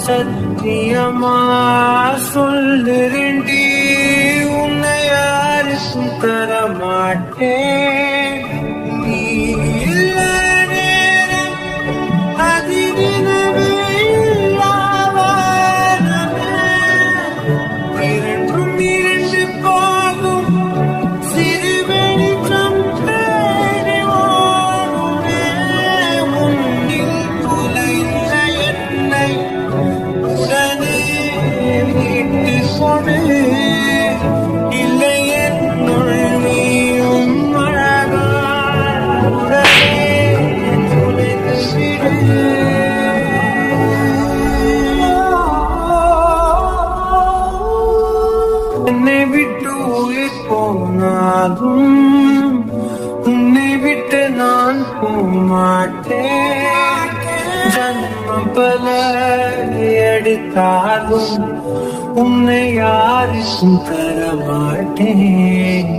சத்தியமா சொல்லுறேன்டி, உன்னை யாருக்கும் தரமாட்டேன். நீ இல்ல நேரம் அதிதினமே இல்லாவானமே, இரண்டும் இரண்டு போகும் சிறு வெளிச்சம் தேடி ஓடுமே. உன்னில் துளைந்த என்னை உடனே மீட்டு கொடு, இல்லை என்னுள் நீயும் அழகாய் உடனே துளைந்து விடு. என்னை விட்டு உயிர் போனாலும் உன்னை விட்டு நான் போமாட்டேன். ஜன்மம் பல எடுத்தாலும் உன்னை யாருக்கும் தரமாட்டேன்.